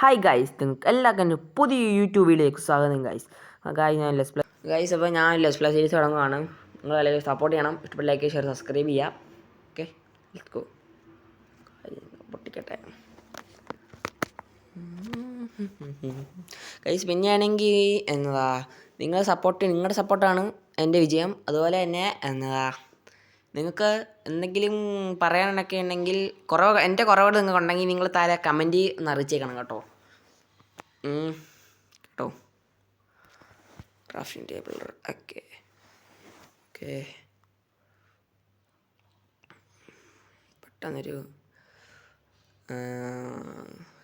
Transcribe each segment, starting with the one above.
Hi guys, നിങ്ങൾക്ക് എല്ലാവർക്കും പുതിയ യൂട്യൂബ് വീഡിയോയിലേക്ക് സ്വാഗതം ഗൈസ്. ഞാൻ ലെസ് പ്ലസ് ഗൈസ്. അപ്പോൾ ഞാൻ ലെസ് പ്ലസ് സീരീസ് തുടങ്ങുകയാണ്. നിങ്ങൾ എല്ലാവരും സപ്പോർട്ട് ചെയ്യണം. ഇഷ്ടപ്പെട്ട ലൈക്ക്, ഷെയർ, സബ്സ്ക്രൈബ് ചെയ്യാം. Okay, let's go. പൊട്ടിക്കട്ടെ ഗൈസ്. പിന്നെയാണെങ്കിൽ എന്നതാ നിങ്ങളുടെ സപ്പോർട്ടാണ് എൻ്റെ വിജയം. അതുപോലെ തന്നെ എന്നതാ നിങ്ങൾക്ക് എന്തെങ്കിലും പറയാനൊക്കെ ഉണ്ടെങ്കിൽ എൻ്റെ കുറവുകൾ നിങ്ങൾക്ക് ഉണ്ടെങ്കിൽ നിങ്ങൾ താഴെ കമൻറ്റ് ഒന്ന് അറിയിച്ചേക്കണം കേട്ടോ. കേട്ടോ, ക്രാഫ്റ്റിംഗ് ടേബിൾ. ഓക്കെ ഓക്കെ, പെട്ടെന്നൊരു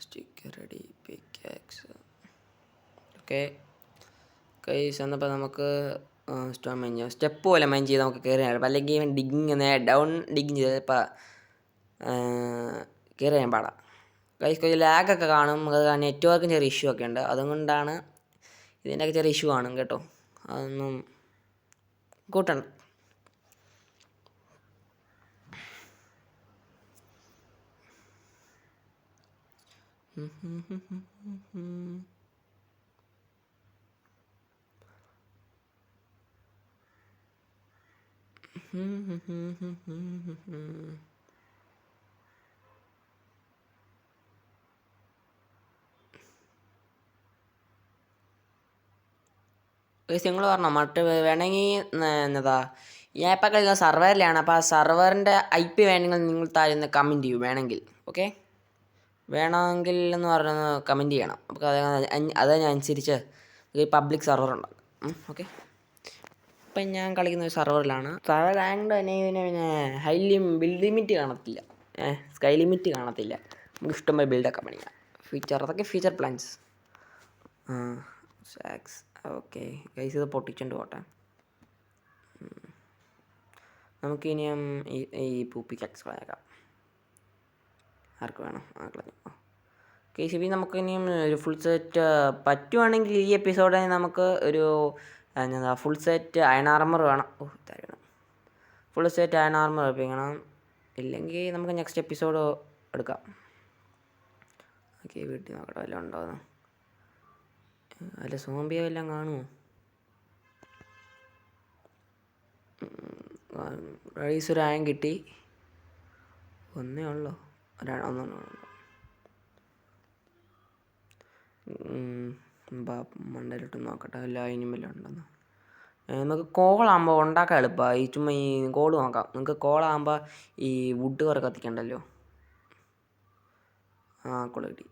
സ്റ്റിക്കർ റെഡി, പിക്കാക്സ്. ഓക്കെ കൈസ്, എന്നപ്പോൾ നമുക്ക് സ്റ്റോൺ മൈൻ ചെയ്യാം. സ്റ്റെപ്പ് പോലെ മൈൻ ചെയ്ത് നമുക്ക് കയറി നേടാം. അല്ലെങ്കിൽ ഡിഗിങ് ഡൗൺ ഡിഗിങ് ചെയ്ത് ഇപ്പോൾ കയറി ചെയ്യാൻ പാടാം ഗൈസ്. കുറച്ച് ലാഗൊക്കെ കാണും. അത് നെറ്റ്വർക്കിന് ചെറിയ ഇഷ്യൂ ഒക്കെ ഉണ്ട്. അതുകൊണ്ടാണ് ഇതിൻ്റെയൊക്കെ ചെറിയ ഇഷ്യൂ കാണും കേട്ടോ. അതൊന്നും കൂട്ടണം. നിങ്ങൾ പറഞ്ഞോ മറ്റ് വേണമെങ്കിൽ എന്നതാ ഈ ആപ്പൊക്കെ നിങ്ങൾ സർവറിലാണ്. അപ്പോൾ ആ സർവറിൻ്റെ IP വേണമെങ്കിൽ നിങ്ങൾ താഴെ കമൻറ്റ് ചെയ്യൂ വേണമെങ്കിൽ. ഓക്കെ, വേണമെങ്കിൽ എന്ന് പറഞ്ഞൊന്ന് കമൻറ്റ് ചെയ്യണം. അപ്പോൾ അതനുസരിച്ച് ഒരു പബ്ലിക് സെർവർ ഉണ്ടാകും. ഓക്കെ, ഇപ്പം ഞാൻ കളിക്കുന്ന ഒരു സെർവറിലാണ്. സെർവർ ആയതുകൊണ്ട് തന്നെ പിന്നെ ഹൈ ബിൽഡ് ലിമിറ്റ് കാണത്തില്ല, സ്കൈ ലിമിറ്റ് കാണത്തില്ല. നമുക്ക് ഇഷ്ടംപോലെ ബിൽഡൊക്കെ പണിയാം. അതൊക്കെ ഫീച്ചർ പ്ലാൻസ്. സാക്സ്. ഓക്കെ ഗൈസ്, ഇത് പൊട്ടിച്ചുകൊണ്ട് പോട്ടെ. നമുക്കിനിയും ഈ പൂപ്പിക്കാക്സ് കളഞ്ഞേക്കാം. ആർക്ക് വേണം കളഞ്ഞു. കേസ് ബി നമുക്ക് ഇനിയും ഒരു ഫുൾ സെറ്റ് പറ്റുവാണെങ്കിൽ ഈ എപ്പിസോഡിൽ നമുക്ക് ഒരു എന്താ ഫുൾ സെറ്റ് അയൺ ആർമർ വേണം. തരണം, ഫുൾ സെറ്റ് അയൺ ആർമർ വെപ്പിക്കണം. ഇല്ലെങ്കിൽ നമുക്ക് നെക്സ്റ്റ് എപ്പിസോഡ് എടുക്കാം. ഓക്കെ, വീട്ടിൽ നോക്കട്ടെ വല്ലതും ഉണ്ടോയെന്ന്. അല്ല, സോംബിയോ എല്ലാം കാണുമോ? റൈസ് ഒരു അയൺ കിട്ടി. ഒന്നേ ഉള്ളോ? മണ്ടയിലിട്ട് നോക്കട്ടെ എല്ലാ ഇനിമലും ഉണ്ടെന്ന്. നമുക്ക് കോളാകുമ്പോൾ ഉണ്ടാക്കാൻ എളുപ്പമാണ്. ചുമ്മാ ഈ കോള് നോക്കാം. നിങ്ങൾക്ക് കോളാകുമ്പോൾ ഈ വുഡ് വരെ കത്തിക്കണ്ടല്ലോ. കോള് കിട്ടി.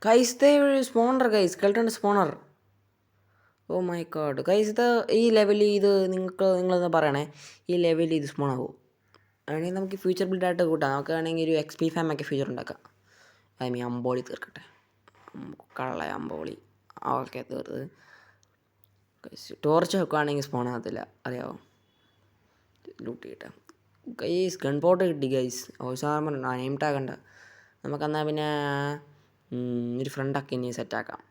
Guys, spawner guys, skeleton spawner. Oh my god guys, ഇത് ഈ ലെവലിൽ ഇത് നിങ്ങളെന്ന് പറയണേ, ഈ ലെവലിൽ ഇത് സ്പോൺ ആകുമോ? വേണമെങ്കിൽ നമുക്ക് ഫ്യൂച്ചർ ബിൽഡായിട്ട് കൂട്ടാം. നമുക്ക് വേണമെങ്കിൽ ഒരു XP ഫാമൊക്കെ ഫ്യൂച്ചർ ഉണ്ടാക്കാം. അമ്പോളി തീർക്കട്ടെ. കള്ള അമ്പോളി. ഓക്കെ, തീർത്ത്. ടോർച്ച് വെക്കുകയാണെങ്കിൽ സ്പോൺ ആകത്തില്ല, അറിയാമോ? ലൂട്ട് കിട്ടാം ഗൈസ്. ഗൺ പോട്ട് കിട്ടി ഗൈസ്. ഓസാർമർ നെയിം ടാഗണ്ട. നമുക്കെന്നാൽ പിന്നെ ഒരു ഫ്രണ്ടൊക്കെ ഇനി സെറ്റാക്കാം.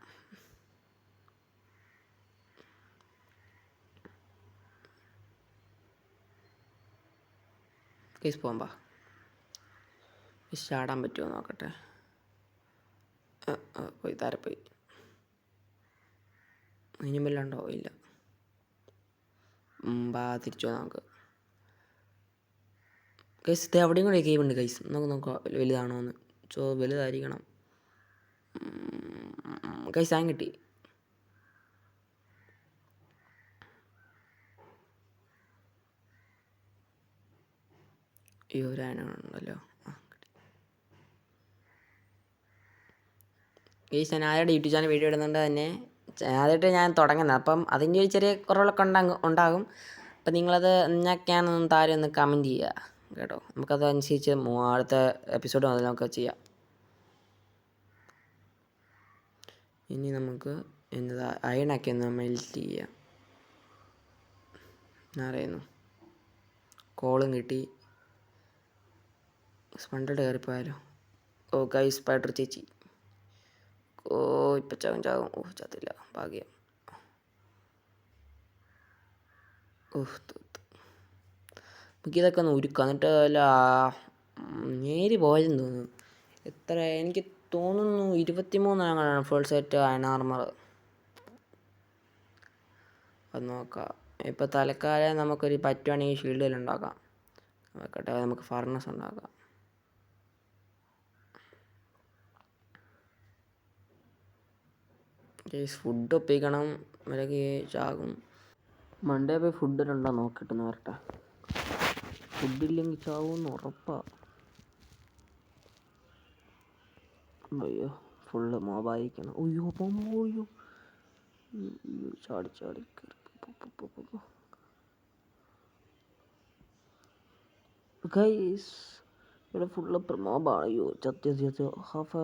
കേസ് പോകുമ്പോൾ ചാടാൻ പറ്റുമോ നോക്കട്ടെ. പോയി താരപ്പോയി. ഇനി വല്ലതുണ്ടോ? ഇല്ല. തിരിച്ചു പോകാം നമുക്ക്. ഗൈസ്, ഇത് എവിടെയും കൂടെ കേവ് ഉണ്ട് ഗൈസ്. നമുക്ക് നോക്കാം വലുതാണോ എന്ന്. വലുതായിരിക്കണം ഗൈസ്. ഞാൻ കിട്ടി. ഈ ഒരു ആനുണ്ടല്ലോ. ഗൈസ്, ഞാൻ ആരുടെ യൂട്യൂബ് ചാനൽ വീഡിയോ ഇടുന്നുണ്ട് തന്നെ. ആദ്യമായിട്ട് ഞാൻ തുടങ്ങുന്നത്. അപ്പം അതിൻ്റെ ഒരു ചെറിയ കുറവുകളൊക്കെ ഉണ്ടാകും. അപ്പം നിങ്ങളത് എന്നൊക്കെയാണെന്ന് താരം ഒന്ന് കമൻറ്റ് ചെയ്യുക കേട്ടോ. നമുക്കതനുസരിച്ച് അടുത്ത എപ്പിസോഡ് മുതൽ നമുക്ക് ചെയ്യാം. ഇനി നമുക്ക് എന്നതാ അയണൊക്കെ ഒന്ന് മെൽറ്റ് ചെയ്യാം. അറിയുന്നു കോളും കിട്ടി. സ്പണ്ടഡ് കയറിപ്പോയാലോ. ഓ ഗൈസ് സ്പൈഡർ ചേച്ചി. ഓ ഇപ്പം ചാകും. ഓ ചത്തില്ല, ഭാഗ്യം. ഓഹ് നമുക്കിതൊക്കെ ഒന്ന് ഉരുക്കാം. എന്നിട്ട് അല്ല നേരി പോയെന്ന് തോന്നുന്നു. എത്ര എനിക്ക് തോന്നുന്നു 23 ഫുൾ സെറ്റ് അയൺ ആർമർ. അത് നോക്കാം. ഇപ്പോൾ തൽക്കാലം നമുക്കൊരു പറ്റുവാണെങ്കിൽ ഷീൽഡിൽ ഉണ്ടാക്കാം. നോക്കട്ടെ, നമുക്ക് ഫർണസ് ഉണ്ടാക്കാം. ഫുഡ് ഒപ്പിക്കണം, അല്ലെങ്കിൽ ചാകും. മണ്ടേ പോയി ഫുഡിലുണ്ടോ നോക്കിയിട്ട് വരട്ടെ. ഫുഡില്ലെങ്കിൽ ചാവുമെന്ന് ഉറപ്പാണ്. അയ്യോ ഫുള്ള് മോബായിരിക്കണം. അയ്യോ അയ്യോ ചാടി ഗൈസ്. ഇവിടെ ഫുള്ള് മോബാണ്. അയ്യോ ചത്യ ഹാഫ്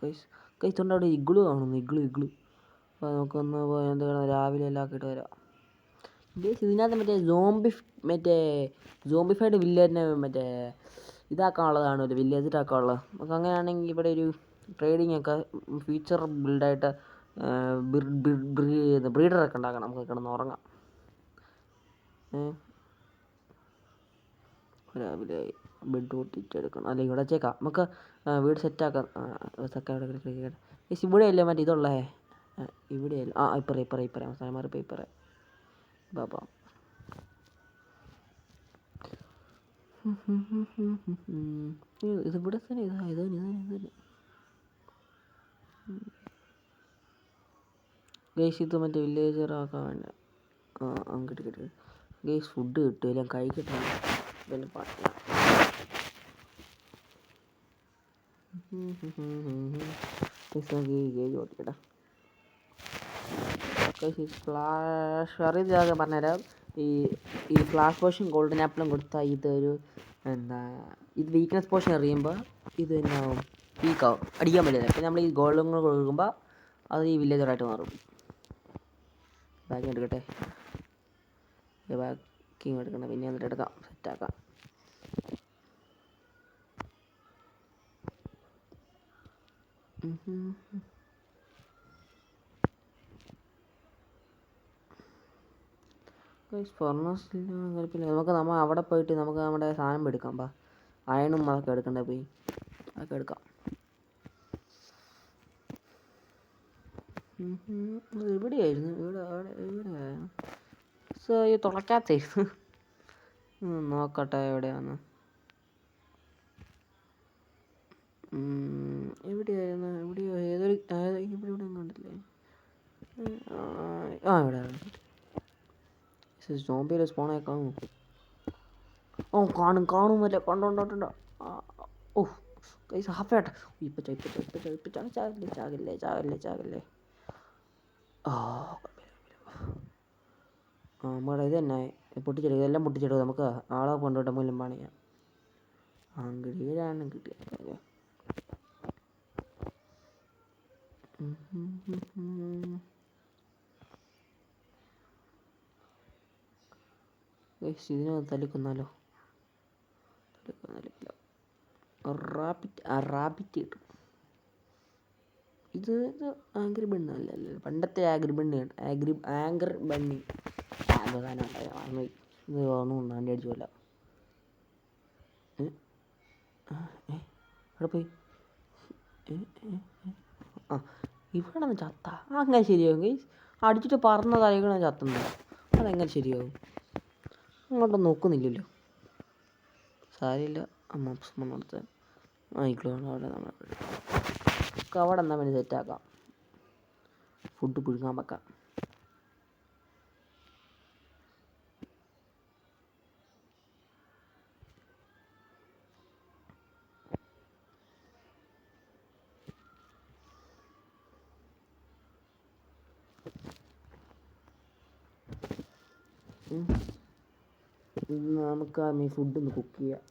ഗൈസ് തൊണ്ട് അവിടെ ഇഗ്ലു കാണുന്നു. ഇഗ്ലു. അപ്പോൾ നമുക്കൊന്ന് പോയി എന്താണ് രാവിലെ എല്ലാം ആക്കിയിട്ട് വരാം. ഇതിനകത്ത് സോംബിഫൈഡ് വില്ലേജിനെ ഇതാക്കാനുള്ളതാണല്ലോ, വില്ലേജിലാക്കാനുള്ളത്. നമുക്ക് അങ്ങനെയാണെങ്കിൽ ഇവിടെ ഒരു ട്രേഡിംഗ് ഒക്കെ ഫ്യൂച്ചർ ബിൽഡായിട്ട് ബ്രീഡറൊക്കെ ഉണ്ടാക്കണം. നമുക്ക് കിടന്ന് ഉറങ്ങാം. രാവിലെ ബെഡ് പൊട്ടിച്ചെടുക്കണം. അല്ലെങ്കിൽ ഇവിടെ വെച്ചേക്കാം. നമുക്ക് വീട് സെറ്റാക്കാം. ഇവിടെ അല്ലേ മറ്റേ ഇതുള്ളേ? ഇവിടെയല്ല. ഇപ്പറേ അവസാനം മാറി ഇപ്പറേ ബാബാ. ഇതിവിടെ തന്നെ. ഇത് ഗൈസ് ഇത് മറ്റേ വില്ലേജറാക്കാൻ വേണ്ട. കിട്ടി ഗൈസ്. ഫുഡ് കിട്ടും. എല്ലാം കഴിക്കട്ടെ. പിന്നെ പാട്ടില്ല. ഓടിക്കട്ടെ. ഫ്ലാഷ് അറിയാതെ പറഞ്ഞുതരാം. ഈ ഫ്ലാഷ് പോഷൻ ഗോൾഡൻ ആപ്പിളും കൊടുത്താൽ ഇതൊരു ഇത് വീക്ക്നെസ് പോഷൻ എറിയുമ്പോൾ ഇത് എന്നാവും, വീക്കാവും, അടിക്കാൻ പറ്റില്ല. അപ്പോൾ നമ്മൾ ഈ ഗോൾഡൻ കൂടെ കൊടുക്കുമ്പോൾ അത് ഈ വില്ലേജറായിട്ട് മാറും. ബാക്കി എടുക്കട്ടെ. ബാക്കിങ് എടുക്കണം. പിന്നെ എന്നിട്ട് എടുക്കാം, സെറ്റാക്കാം. ഫർണസില്ല കുഴപ്പമില്ല. നമ്മൾ അവിടെ പോയിട്ട് നമുക്ക് നമ്മുടെ സാധനം എടുക്കാം. അയണും അതൊക്കെ എടുക്കണ്ടേ, പോയി അതൊക്കെ എടുക്കാം. എവിടെയായിരുന്നു? ഇവിടെ തുളയ്ക്കാത്തേ. നോക്കട്ടെ എവിടെയാന്ന്. എവിടെയായിരുന്നു? ഏതൊരു ഇവിടെ കണ്ടില്ലേ? ഇവിടെ സോംബിയുടെ സ്പോണേ കാണും. കാണുമല്ലേ? കണ്ടോണ്ടോ. ഓ കൈസ് ഹാഫേട്ട. ചാകല്ലേ. നമ്മുടെ ഇത് തന്നെ പൊട്ടിച്ചെടുക്കുക. ഇതെല്ലാം പൊട്ടിച്ചെടുക്കുക. നമുക്ക് ആളെ കൊണ്ടുപോയിട്ട് മൂലം പണിയാം. കിട്ടിയാണ് കിട്ടിയത്. ഇതിനകത്ത് തല്ലിക്കൊന്നാലോ? റാബിറ്റ് കിട്ടും. ഇത് ആംഗ്രി ബണ്ണ് അല്ലല്ലോ, പണ്ടത്തെ ആംഗ്രി ബണ്ണി സാധനം ഉണ്ടായി. ഇത് ഒന്നും ആണ്ടി അടിച്ചു പോലെ. ഇവിടെ പോയി ഇവിടെ ചത്ത അങ്ങനെ ശരിയാവും. ഗൈസ് അടിച്ചിട്ട് പറന്ന തലകളാണ് ചത്തുന്നത്. അതെങ്ങനെ ശരിയാവും? അങ്ങോട്ടൊന്നും നോക്കുന്നില്ലല്ലോ. സാരിയില്ല. അടുത്ത് ആയിക്കോളാം. അവിടെ എന്നാൽ വേണ്ടി സെറ്റാക്കാം. ഫുഡ് പുഴുങ്ങാൻ വെക്കാം. നമുക്ക് ഈ ഫുഡൊന്ന് കുക്ക് ചെയ്യാം.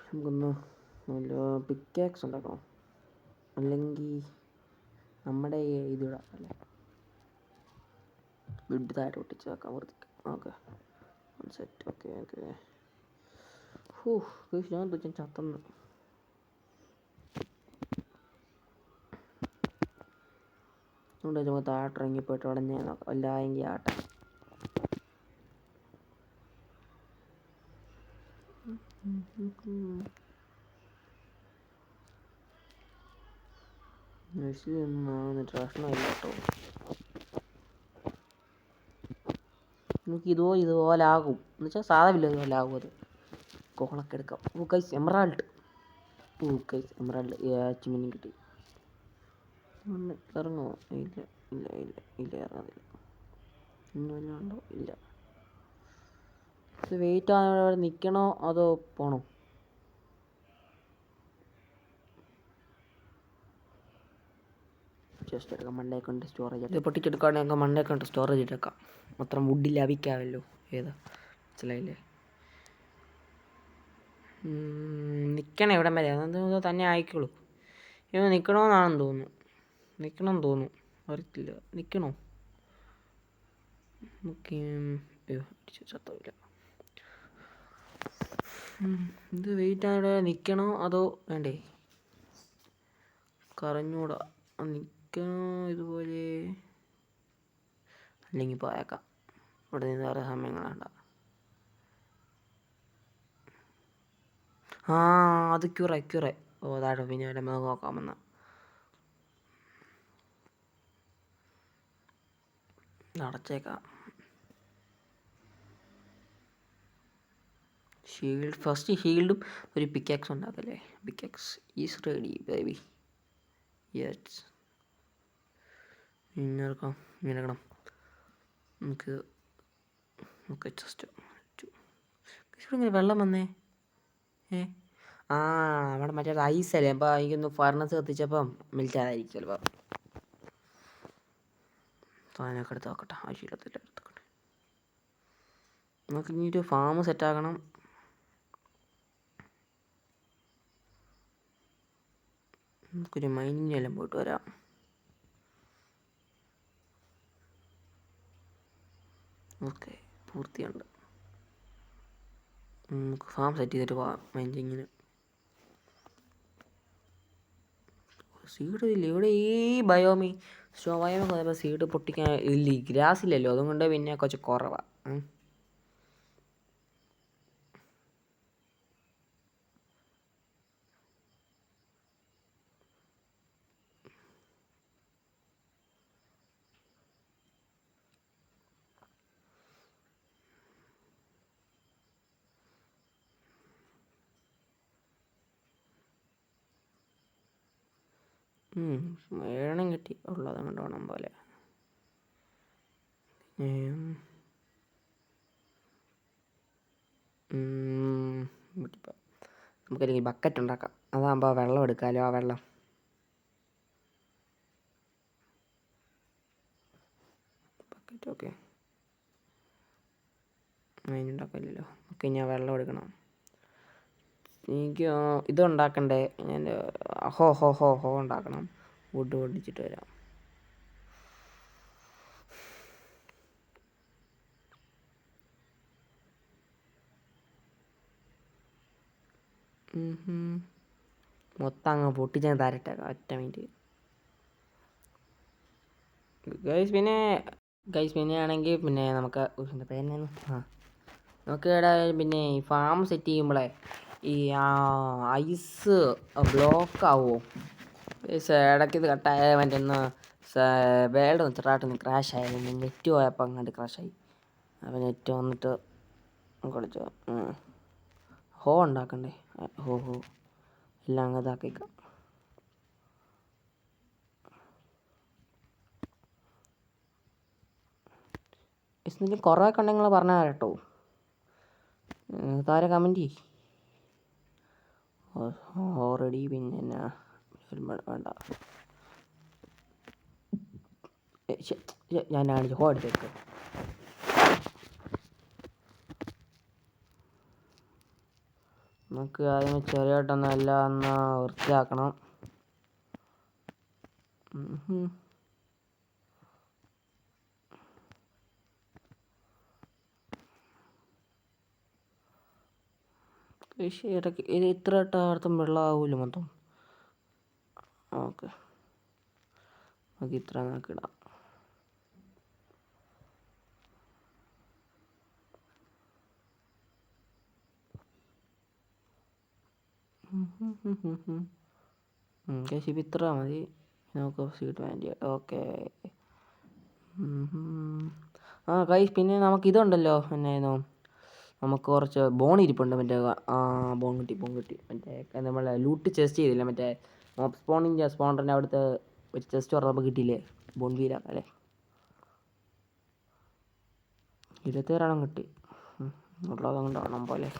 നമുക്കൊന്ന് നല്ല പിക്കാക്സ് ഉണ്ടാക്കണം. അല്ലെങ്കിൽ നമ്മുടെ ഇതിടാം അല്ലേ, ബെഡ് താഴെ ഒട്ടിച്ച് വെക്കാം വൃത്തിക്ക്. Okay set. Okay okay. ഞാൻ തുച്ഛൻ ചത്തന്ന്. അതുകൊണ്ട് ചുമ്മാ താഴെ ഇറങ്ങിപ്പോയിട്ട് അവിടെ ഞാൻ നോക്കാം, എല്ലായെങ്കിൽ ആട്ടെ. നഴ്സിന്നൊന്നും പ്രശ്നമില്ല കേട്ടോ. നമുക്ക് ഇതുപോലെ ആകും എന്ന് വെച്ചാൽ സാധാ ഇതുപോലെ ആകും. അത് കോളൊക്കെ എടുക്കാം. Guys emerald. എമറാൾഡ് അച്ചീവ്മെൻറ്റും കിട്ടി. ഇറങ്ങുമോ? ഇല്ല ഇല്ല ഇല്ല ഇല്ല, ഇറങ്ങുന്നില്ല. ഉണ്ടോ? ഇല്ല. ഇത് വെയിറ്റ് ആകാൻ നിൽക്കണോ അതോ പോണോ? ജസ്റ്റ് എടുക്കാം. മണ്ടേ കൊണ്ട് സ്റ്റോറേജ് ഇത് പൊട്ടിച്ചെടുക്കുകയാണെങ്കിൽ മണ്ടേ കൊണ്ട് സ്റ്റോറേജ് എടുക്കാം. മാത്രം വുഡ് ലഭിക്കാമല്ലോ. ഏതാ മനസ്സിലായില്ലേ? നിൽക്കണം എവിടം വരെ, അത് തന്നെ ആയിക്കോളൂ. ഇവ നിൽക്കണമെന്നാണെന്ന് തോന്നുന്നു. നിൽക്കണമെന്ന് തോന്നുന്നു, അറിയത്തില്ല. നിൽക്കണോ? ചത്തമില്ല. ഇത് വെയിറ്റ് ആയിട്ട് നിൽക്കണോ അതോ വേണ്ടേ? കറഞ്ഞൂടാ. നിൽക്കണോ ഇതുപോലെ? അല്ലെങ്കിൽ പോയേക്കാം. ഇവിടെ നിന്ന് വേറെ സമയങ്ങളുണ്ട. അത് ക്യൂറേ. താഴെ പിന്നെ അവിടെ നോക്കാമെന്ന. അടച്ചേക്കാം. ഫസ്റ്റ് ഷീൽഡും ഒരു പിക്കാക്സ് ഉണ്ടാക്കല്ലേ. Pickaxe is ready baby. Yes. ഇന്നെടുക്കണം. നമുക്ക് ജസ്റ്റ് ഇങ്ങനെ വെള്ളം വന്നേ. അവിടെ മറ്റേ ഐസല്ലേ. അപ്പോൾ എനിക്കൊന്ന് ഫർണസ് കത്തിച്ചപ്പം മെൽറ്റാതായിരിക്കും ചിലപ്പോൾ. സാധനമൊക്കെ എടുത്ത് നോക്കട്ടെ. ആവശ്യമില്ലാത്തില്ല എടുത്തോട്ടെ. നമുക്ക് ഇനി ഒരു ഫാം സെറ്റാക്കണം. നമുക്കൊരു മൈനിങ്ങെല്ലാം പോയിട്ട് വരാം. ഓക്കെ പൂർത്തിയുണ്ട്. നമുക്ക് ഫാം സെറ്റ് ചെയ്തിട്ട് പോവാം മൈനിങ്ങിന്. സീഡ് ഇല്ല ഇവിടെ. ഈ ബയോമി ബയോമി പോയപ്പോൾ സീഡ് പൊട്ടിക്കാൻ ഇല്ല, ഗ്രാസ് ഇല്ലല്ലോ. അതുകൊണ്ട് പിന്നെ കുറച്ച് കുറവാണ്. വേണം കിട്ടി ഉള്ളത് കൊണ്ട് വേണം പോലെ. നമുക്കല്ലെങ്കിൽ ബക്കറ്റ് ഉണ്ടാക്കാം. അതാകുമ്പോൾ വെള്ളം എടുക്കാമല്ലോ. ആ വെള്ളം ബക്കറ്റ്. ഓക്കെ അതിനുണ്ടാക്കില്ലല്ലോ. ഓക്കെ ഞാൻ വെള്ളം എടുക്കണം. എനിക്ക് ഇത് ഉണ്ടാക്കണ്ടേ. ഞാൻ ഹോ ഉണ്ടാക്കണം. വുഡ് പൊടിച്ചിട്ട് വരാം. മൊത്തം അങ്ങ് പൊട്ടിച്ചാൽ തരട്ടേക്കാം ഒറ്റ മിനിറ്റ്. ഗൈസ് പിന്നെ ആണെങ്കിൽ പിന്നെ നമുക്ക് പേരെന്നാണ് നമുക്ക് ഇവിടെ പിന്നെ ഈ ഫാം സെറ്റ് ചെയ്യുമ്പോഴേ ഈ ഐസ് ബ്ലോക്ക് ആവുമോ? ഇടയ്ക്ക് ഇത് കട്ടായ മറ്റേ വേൾഡ് ചെറുതായിട്ടൊന്ന് ക്രാഷ് ആയിരുന്നു. നെറ്റ് പോയപ്പോൾ അങ്ങോട്ട് ക്രാഷായി. അപ്പോൾ നെറ്റ് വന്നിട്ട് കളിച്ചോ. ഹോ ഉണ്ടാക്കണ്ടേ? ഹോ എല്ലാം അങ്ങ് ഇതാക്കിക്കാം. എന്തെങ്കിലും കുറവൊക്കെ ഉണ്ടെങ്കിൽ നിങ്ങൾ പറഞ്ഞാൽ കേട്ടോ. താരെ കമൻറ്റ് ചെയ്യ്. ഓൾറെഡി പിന്നെ എന്നാ വേണ്ട. ഞാൻ കാണിച്ചു ഹോ എടുത്തേക്ക്. നമുക്ക് ആദ്യം ചെറിയായിട്ടൊന്ന് എല്ലാം ഒന്ന് വൃത്തിയാക്കണം. ഇടയ്ക്ക് ഇത് ഇത്ര ഇട്ടാർത്തും വെള്ളമാവില്ല മൊത്തം. ഓക്കെ, നമുക്ക് ഇത്ര നോക്കിടാം. കേസ് ഇപ്പം ഇത്ര മതി. നമുക്ക് സീറ്റ് വേണ്ടി. ഓക്കെ. കൈസ് പിന്നെ നമുക്ക് ഇതുണ്ടല്ലോ, എന്നായിരുന്നു, നമുക്ക് കുറച്ച് ബോൺ ഇരിപ്പുണ്ട്. മറ്റേ ബോൺ കിട്ടി. മറ്റേ നമ്മൾ ലൂട്ട് ചെസ്റ്റ് ചെയ്തില്ല, മറ്റേ മോബ് സ്പോണ്ടറിൻ്റെ അവിടുത്തെ ഒരു ചെസ്റ്റ് തുറന്നപ്പോൾ കിട്ടിയില്ലേ, ബോൺ വീലാക്കാം അല്ലേ. 26 കിട്ടി. ഉള്ളത് കൊണ്ടാണ് പോലെ.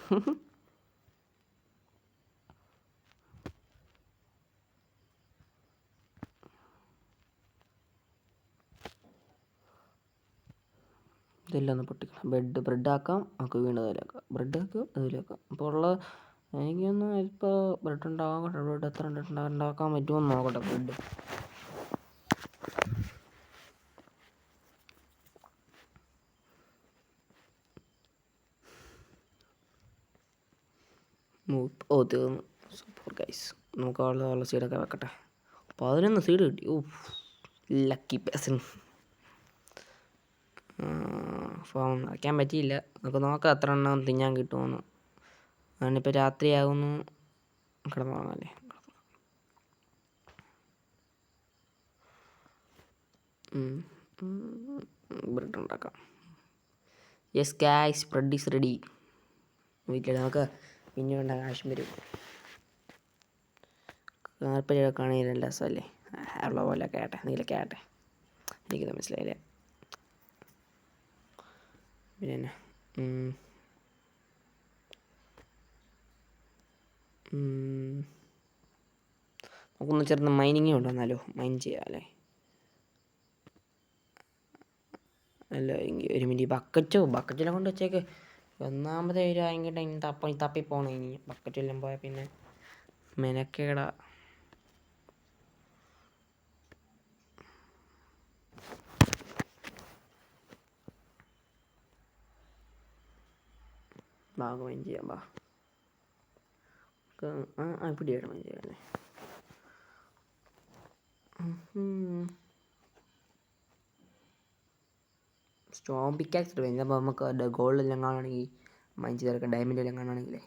ഇതെല്ലാം ഒന്ന് പൊട്ടിക്കണം. ബ്രെഡ് ആക്കാം, നമുക്ക് വീണ്ടും അതിലാക്കാം. ബ്രെഡ് ആക്കുക, അതിലാക്കാം. അപ്പോൾ ഉള്ള എനിക്കൊന്ന് ഇപ്പോൾ ബ്രെഡ് ഉണ്ടാകാം. ബ്രെഡ് എത്ര ഉണ്ടാക്കാൻ പറ്റുമോ എന്ന് നോക്കട്ടെ. ബ്രെഡ് തീർന്നു. Super guys. നമുക്ക് ഉള്ള സീഡൊക്കെ വെക്കട്ടെ. 11 സീഡ് കിട്ടി. Lucky person. ഫോൺ വയ്ക്കാൻ പറ്റിയില്ല. നമുക്ക് നോക്കാം എത്ര എണ്ണം തിന്നാൻ കിട്ടുമെന്ന്. അതിനിപ്പോൾ രാത്രിയാകുന്നു. കിടന്നുറങ്ങാമല്ലേ. ബ്രെഡ് ഉണ്ടാക്കാം. Yes guys, bread is ready. വീട്ടിൽ നമുക്ക് പിന്നെ ഉണ്ടാകാൻ ആവശ്യം വരും. കാർപ്പറ്റൊക്കെ ആണെങ്കിൽ നല്ല രസമല്ലേ. ഉള്ള പോലെ ആകട്ടെ, നീലൊക്കെ ആകട്ടെ. എനിക്കത് മനസ്സിലായില്ലേ. പിന്നെ നമുക്കൊന്ന് ചേർന്ന് മൈനിങ് കൊണ്ടുവന്നാലോ. മൈൻ ചെയ്യാം അല്ലേ. അല്ല എങ്കിൽ ഒരു മിനിറ്റ് ബക്കറ്റിനെ കൊണ്ട് വെച്ചേക്ക്. ഒന്നാമത് വരുവാണെങ്കിൽ തപ്പിപ്പോണം. ഇനി ബക്കറ്റെല്ലാം പോയാൽ പിന്നെ മെനക്കേടാ. മൈൻ ചെയ്യാം. പിടിയായിട്ട് മൈൻ ചെയ്യാല്ലേ. സ്റ്റോൺ പിക്കാക്സ് ഇട്ട് കഴിഞ്ഞപ്പോൾ നമുക്ക് ഗോൾഡെല്ലാം കാണുകയാണെങ്കിൽ മൈൻ ചെയ്തെടുക്കാം. ഡയമണ്ട് എല്ലാം കാണുകയാണെങ്കിലേ.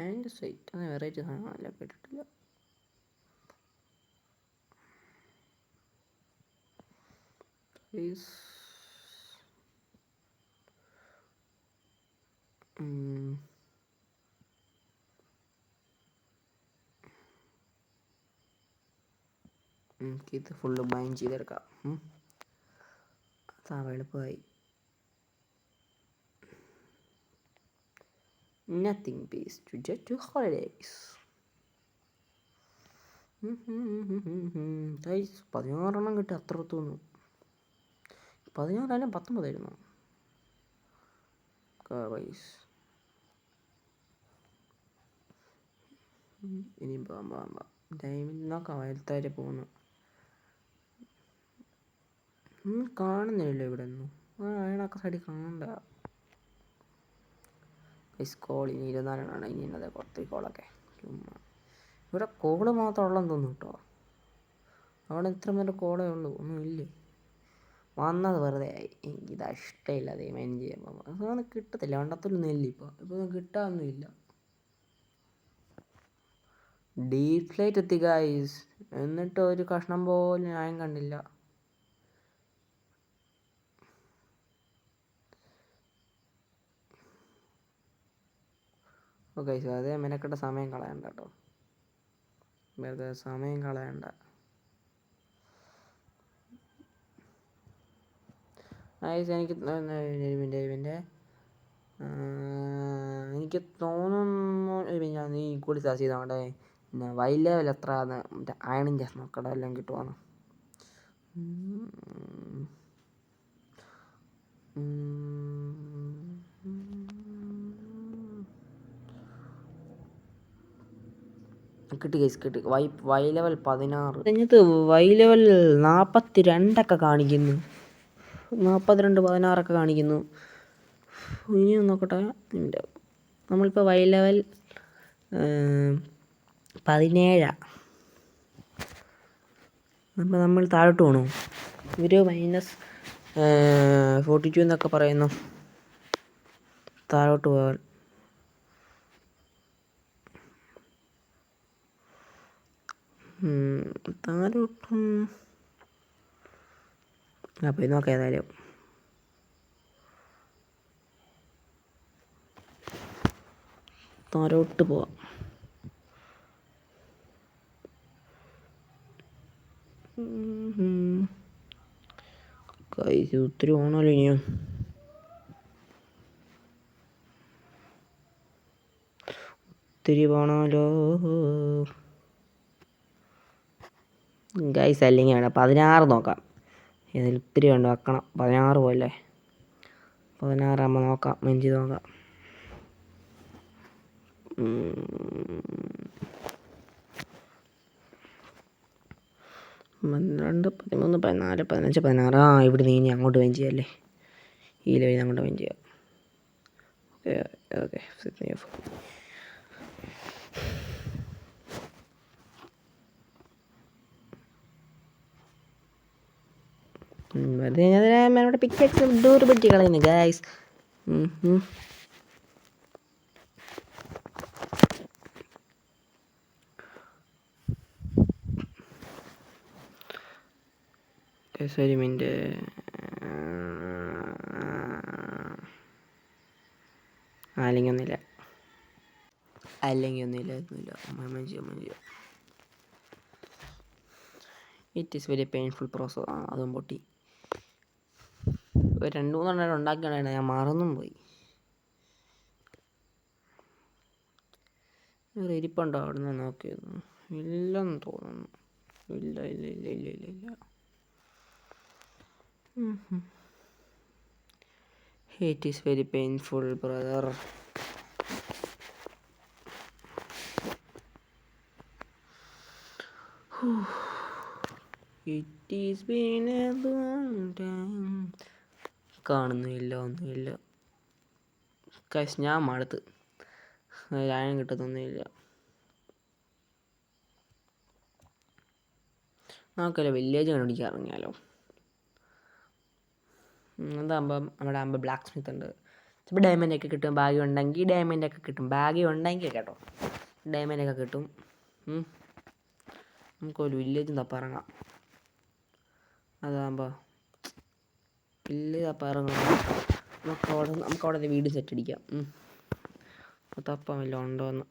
ആൻഡ് സൈറ്റ് അത് വെറൈറ്റി സാധനമല്ല, കേട്ടിട്ടില്ല. ഇത് ഫുള്ള് ബൈൻ ചെയ്തെടുക്കാം. അതാ എളുപ്പമായി. Nothing beats to get to holidays. 16 കിട്ടി. അത്ര തോന്നുന്നു. 16 19 ഗൈസ്. ഇനി ഡയമണ്ട് നോക്കാം. വലുത്തായിട്ട് പോകുന്നു. കാണുന്നില്ലല്ലോ ഇവിടെ ഒന്നും. അയാളൊക്കെ സൈഡിൽ കാണണ്ട. കോൾ ഇനി 24 ഇനി അതെ കുറച്ച് കോളൊക്കെ ചുമ്മാ. ഇവിടെ കോള് മാത്രം ഉള്ളതെന്ന് തോന്നുന്നു കേട്ടോ. അവിടെ ഇത്ര നേരം കോളേ ഉള്ളൂ, ഒന്നും ഇല്ലേ. വന്നത് വെറുതെ ആയി. എനിക്കിതാ ഇഷ്ടമില്ല. അതേ മെയിൻ ചെയ്യുമ്പോൾ അതൊന്നും കിട്ടത്തില്ല. വണ്ടത്തൊന്നും ഇല്ല. ഇപ്പോൾ കിട്ടാനൊന്നും ഇല്ല. ഡീപ് ഫ്ലൈറ്റ് എത്തി ഗൈസ്. എന്നിട്ട് ഒരു കഷ്ണം പോലും ഞാൻ കണ്ടില്ല. ഓക്കെ, അതേ മെനക്കെട്ട സമയം കളയണ്ട കേട്ടോ. വെറുതെ സമയം കളയണ്ട. എനിക്ക് എനിക്ക് തോന്നുന്നു ഞാൻ നീ കൂടി സെർച്ച് ചെയ്ത് നോക്കട്ടെ. പിന്നെ വൈ ലെവൽ എത്രയാണ് മറ്റേ അയണിങ് ചെസ്റ്റ് നോക്കട്ടെ, എല്ലാം കിട്ടുവാന്ന്. കിട്ടി കേസ് കിട്ടി. വൈ ലെവൽ 16 കഴിഞ്ഞത്. വൈ ലെവൽ 42 കാണിക്കുന്നു. 42 16 കാണിക്കുന്നു. ഇനി നോക്കട്ടെ. നമ്മളിപ്പോൾ വൈ ലെവൽ 17. അപ്പോൾ നമ്മൾ താഴോട്ട് പോകണോ? ഇവർ -42 എന്നൊക്കെ പറയുന്നു താഴോട്ട് പോകാൻ. താഴോട്ടും പോയി നോക്കാം. ഏതായാലും താഴോട്ട് പോവാം. ഒത്തിരി പോകണമല്ലോ ഇനിയും. ഒത്തിരി പോകണമല്ലോ ഗൈസ്. അല്ലെങ്കിൽ വേണം 16 നോക്കാം. ഏതായാലും ഒത്തിരി വേണ്ട വെക്കണം. 16 പോലെ 16 ആകുമ്പോൾ നോക്കാം. മെഞ്ചി നോക്കാം. 12 13 14 15 16. ഇവിടെ നീ അങ്ങോട്ട് വെഞ്ച് ചെയ്യാമല്ലേ. ഈ ലെവലിൽ അങ്ങോട്ട് വെഞ്ച് ചെയ്യാം. ഓക്കെ വെറുതെ നമ്മുടെ പിക്ചേഴ്സ് ഡൂറ് പറ്റി കളയുന്നു ഗൈസ്. ഒരു മിനിറ്റ്. അല്ലെങ്കിൽ ഒന്നുമില്ല. It is very painful process. അതും പൊട്ടി. 2-3 എണ്ണം ഉണ്ടാക്കിയാണ്. ഞാൻ മറന്നും പോയി. ഇരിപ്പുണ്ടോ അവിടെ നിന്ന് നോക്കിയത്? ഇല്ലെന്ന് തോന്നുന്നു. ഇല്ല. It is very painful brother. It is been A long time. കാണുന്നില്ല, ഒന്നുമില്ല ഗൈസ്. ഞാൻ മടുത്ത്. ന്യായം കിട്ടുന്നൊന്നുമില്ല. നമുക്കല്ലേ വില്ലേജ് കണ്ടുപിടിക്കാൻ ഇറങ്ങിയാലോ. അതാകുമ്പം അവിടെ ആകുമ്പോൾ ബ്ലാക്ക് സ്മിത്ത് ഉണ്ട്. ചിലപ്പോൾ ഡയമണ്ടൊക്കെ കിട്ടും. ഭാഗ്യം ഉണ്ടെങ്കിൽ ഡയമണ്ടൊക്കെ കിട്ടും. ഭാഗ്യം ഉണ്ടെങ്കിൽ കേട്ടോ, ഡയമണ്ടൊക്കെ കിട്ടും. നമുക്കൊരു വില്ലേജും തപ്പാറങ്ങാം. അതാകുമ്പോൾ വില്ലേജ് തപ്പാറങ്ങാം. നമുക്കവിടെ വീട് സെറ്റ് അടിക്കാം. തപ്പാൻ വല്ലതും ഉണ്ടോയെന്ന്.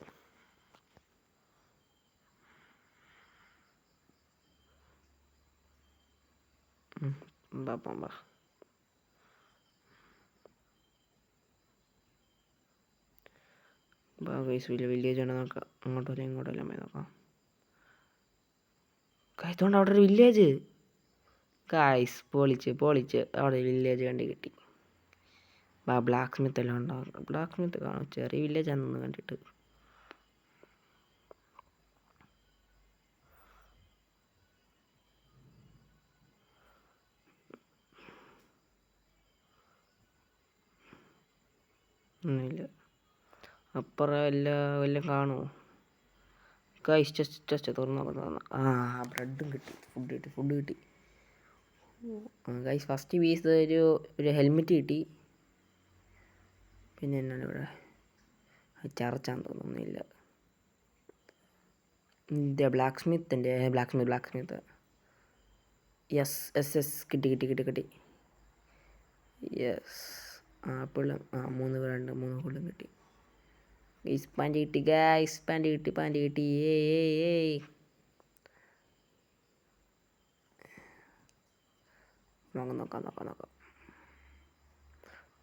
തപ്പാം. വില്ലേജ് ഉണ്ട്. നോക്കാം. അങ്ങോട്ടല്ല ഇങ്ങോട്ടല്ല പോയി നോക്കാം. കായത്തോണ്ട് അവിടെ ഒരു വില്ലേജ്. ഗൈസ് പൊളിച്ച് അവിടെ വില്ലേജ് കണ്ടി കിട്ടി. ബ്ലാക്ക് സ്മിത്ത് എല്ലാം ഉണ്ടാകും. ബ്ലാക്ക് സ്മിത്ത് കാണും. ചെറിയ വില്ലേജ് ആണെന്ന് കണ്ടിട്ട്. ഒന്നുമില്ല. അപ്പുറം എല്ലാം കാണുമോ? ഗൈസ് ജസ്റ്റ് തുറന്നു നോക്കുന്നു. ബ്രെഡും കിട്ടി. ഫുഡ് കിട്ടി. ഗൈസ് ഫസ്റ്റ് പീസ് ഒരു ഹെൽമെറ്റ് കിട്ടി. പിന്നെ എന്നാണ് ഇവിടെ ചർച്ചാന്ന് തോന്നുന്നില്ല. Black Smith. യെസ് കിട്ടി. യെസ്. ആപ്പിളും 3 കൊള്ളും കിട്ടി. പാൻറ് കിട്ടി. ഏയ് നോക്കാം.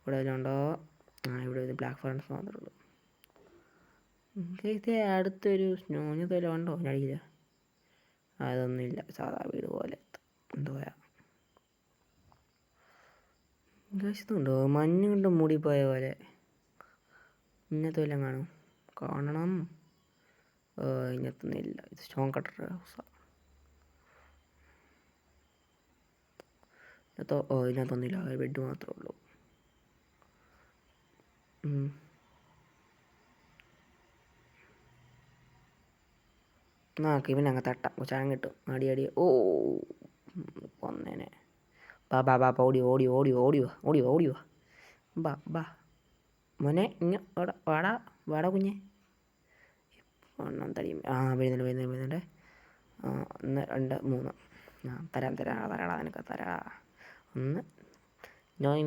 ഇവിടെ വല്ലതും ഉണ്ടോ? ഇവിടെ ബ്ലാക്ക് ഫോറസ്റ്റ് മാത്രമേ ഉള്ളൂ. ഇത് അടുത്തൊരു സ്നോഞ്ഞത് വല്ലതും ഉണ്ടോ അടിയില്ല? അതൊന്നുമില്ല, സാധാ വീട് പോലെ എന്തുവാ. ഉണ്ടോ മഞ്ഞ് കൊണ്ട് മൂടിപ്പോയ പോലെ. ഇന്നത്തെ വല്ലതും കാണണം. ഇന്നത്തൊന്നുമില്ല. ഇത് സ്റ്റോൺ കട്ടർ ഹൗസാണ്. ഇതിനകത്തൊന്നുമില്ല, ബെഡ് മാത്രമേ ഉള്ളൂ. നോക്ക് ഇവനങ്ങ് തട്ടാം, ചാൻ കിട്ടും. അടി. ഓ കൊന്നേനെ. ബാ ഓടി വാ. ബാ മോനെ ഇങ്ങ വാടാ കുഞ്ഞെ. തടിയും വരുന്നുണ്ട്. 1 2 3. തരാടാ നിനക്ക് തരാ. 1 നോയ്.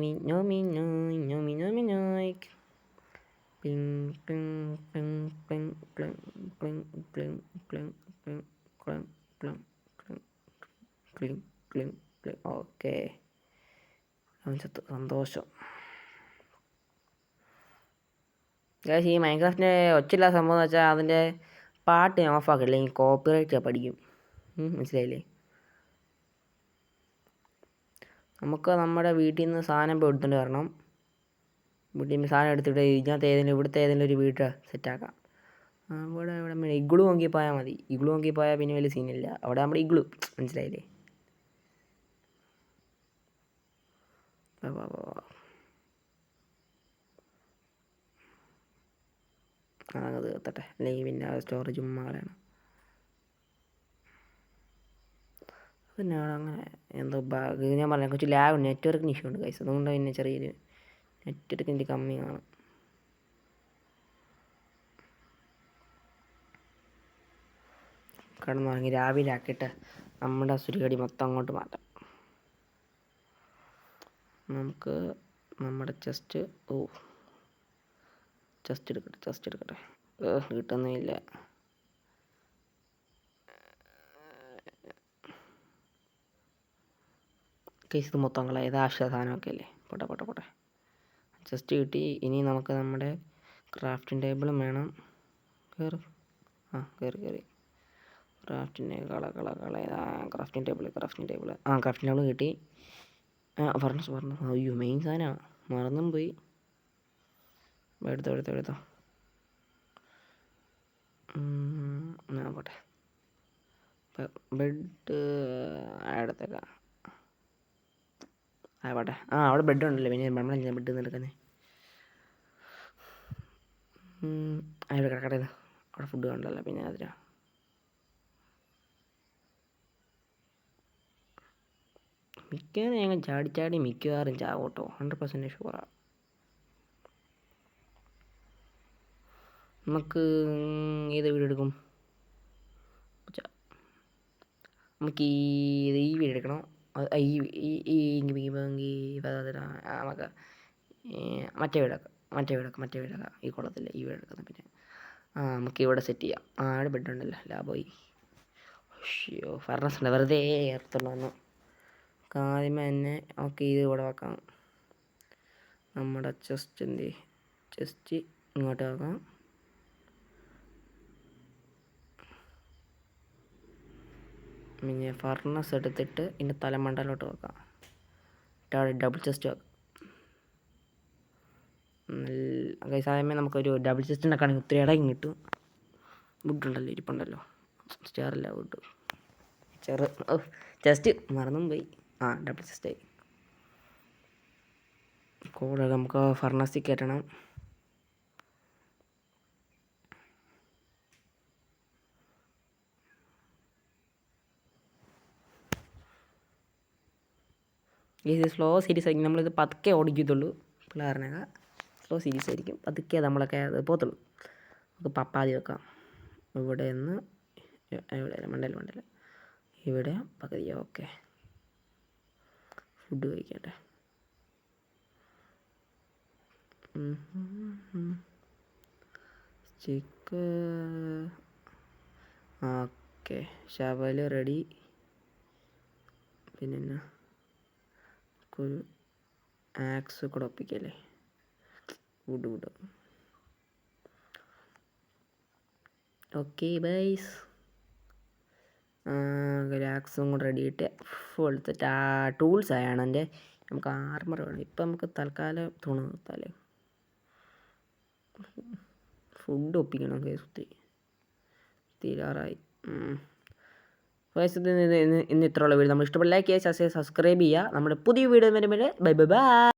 ഓക്കെ, അവൻ ചത്തു. സന്തോഷം. ഈ മൈൻക്രാഫ്റ്റിൻ്റെ ഒച്ചയില്ലാ സംഭവം എന്ന് വെച്ചാൽ അതിൻ്റെ പാട്ട് ഞാൻ ഓഫാക്കില്ല, ഈ കോപ്പിറൈറ്റ് പഠിക്കും. മനസ്സിലായില്ലേ? നമുക്ക് നമ്മുടെ വീട്ടിൽ നിന്ന് സാധനം പോയി എടുത്തുകൊണ്ട് വരണം. വീട്ടിൽ നിന്ന് സാധനം എടുത്തിട്ട് ഇവിടുത്തെ ഏതെങ്കിലും ഒരു വീട് സെറ്റാക്കാം. ഇവിടെ ഇഗ്ലു നോക്കി പോയാൽ മതി. ഇഗ്ലു നോക്കി പോയാൽ പിന്നെ വലിയ സീനില്ല. അവിടെ നമ്മുടെ ഇഗ്ലു, മനസ്സിലായില്ലേ? അതങ്ങ് തീർത്തട്ടെ, അല്ലെങ്കിൽ പിന്നെ സ്റ്റോറേജ് ഉമ്മകളാണ്. പിന്നെ അങ്ങനെ എന്തോ ഞാൻ പറഞ്ഞ കുറച്ച് ലാഗ് നെറ്റ്വർക്കിന് ഇഷ്യൂ ഉണ്ട് ഗൈസ്. അതുകൊണ്ട് പിന്നെ ചെറിയൊരു നെറ്റ്വർക്കിൻ്റെ കമ്മി കാണും. കിടന്നുറങ്ങി രാവിലെ ആക്കിയിട്ട് നമ്മുടെ സുരികടി മൊത്തം അങ്ങോട്ട് മാറ്റാം. നമുക്ക് നമ്മുടെ ചെസ്റ്റ് എടുക്കട്ടെ. കിട്ടുന്നില്ല. കേസ് മൊത്തം കളയത് ആവശ്യ സാധനമൊക്കെ അല്ലേ. പോട്ടെ. ചെസ്റ്റ് കിട്ടി. ഇനി നമുക്ക് നമ്മുടെ ക്രാഫ്റ്റിംഗ് ടേബിളും വേണം. കയറി. Crafting table. ക്രാഫ്റ്റിംഗ് ടേബിൾ കിട്ടി. ഫർണസ്. അയ്യോ മെയിൻ സാധനമാണ്, മറന്നും പോയി. എടുത്തോ. പോട്ടെ. ബെഡ് എടുത്തേക്കാം. പോട്ടെ. അവിടെ ബെഡ് ഉണ്ടല്ലോ, പിന്നെ നമ്മളെന്താ ബെഡ് എടുക്കുന്നത്? അവിടെ കിടക്കട്ടെ. അവിടെ ഫുഡ് കണ്ടല്ലോ, പിന്നെ അതിനാ മിക്കവാറും ഞങ്ങൾ ചാടി മിക്കവാറും ചാവോട്ടോ. 100% ഷുവറാണ്. നമുക്ക് ഏത് വീട് എടുക്കും? നമുക്ക് ഈ വീട് എടുക്കണോ? നമുക്ക് മറ്റേ വീടൊക്കെ ഈ കുളത്തില്ല, ഈ വീട് എടുക്കുന്നത്. പിന്നെ നമുക്ക് ഇവിടെ സെറ്റ് ചെയ്യാം. അവിടെ ബെഡ് ഉണ്ടല്ലോ, ലാഭമായി. ഫർണസ് ഉണ്ട്, വെറുതെ ഏർത്തുള്ള വന്നു. ആദ്യമേ തന്നെ ഓക്കെ, ഇത് ഇവിടെ വെക്കാം. നമ്മുടെ ചെസ്റ്റ് ഇങ്ങോട്ട് വെക്കാം. പിന്നെ ഫർണസ് എടുത്തിട്ട് ഇതിൻ്റെ തലമണ്ടലോട്ട് വെക്കാം. ഡബിൾ ചെസ്റ്റ് വെക്കാം. ആദ്യമേ നമുക്കൊരു ഡബിൾ ചെസ്റ്റിൻ്റെ ആണെങ്കിൽ ഒത്തിരി ഇടയും കിട്ടും. വുഡുണ്ടല്ലോ, ഇരിപ്പുണ്ടല്ലോ. സ്റ്റാറില്ല, വുഡ്. ചെസ്റ്റ് മറന്നും പോയി. ഡബിൾ ചെസ്റ്റായി. കൂടെ നമുക്ക് ഫർണസിൽ കയറ്റണം. ഇത് സ്ലോ സീരീസ് ആയിരിക്കും. നമ്മളിത് പതുക്കെ ഓടിക്കത്തുള്ളൂ. പിള്ളേറിനൊക്കെ സ്ലോ സീരീസ് ആയിരിക്കും. പതുക്കെ നമ്മളൊക്കെ അത് പോകത്തുള്ളൂ. നമുക്ക് പപ്പാതി വെക്കാം. ഇവിടെ നിന്ന് ഇവിടെ മണ്ടൽ ഇവിടെ പകുതി. ഓക്കെ, ഫുഡ് കഴിക്കട്ടെ. Okay, shovel ready. പിന്നെ ഒരു ആക്സ് കൂടെ ഒപ്പിക്കല്ലേ. വുഡ് ഓക്കെ ബൈസ്, ഗ്രാക്സും കൂടെ റെഡി ആയിട്ട് ഫുള്ളത്തെ ടൂൾസ് ആയാണ് എൻ്റെ. നമുക്ക് ആർമർ വേണം. ഇപ്പം നമുക്ക് തൽക്കാലം തുണ നിർത്താല്ലേ. ഫുഡ് ഒപ്പിക്കണം കേസ്, തീരാറായി. ഇന്ന് ഇത്രയുള്ള വീഡിയോ നമ്മൾ ഇഷ്ടപ്പെട്ട ലൈക്ക് ചെയ്യുക, സബ്സ്ക്രൈബ് ചെയ്യുക. നമ്മുടെ പുതിയ വീഡിയോ വരുമ്പോൾ ബൈ ബൈ ബൈ.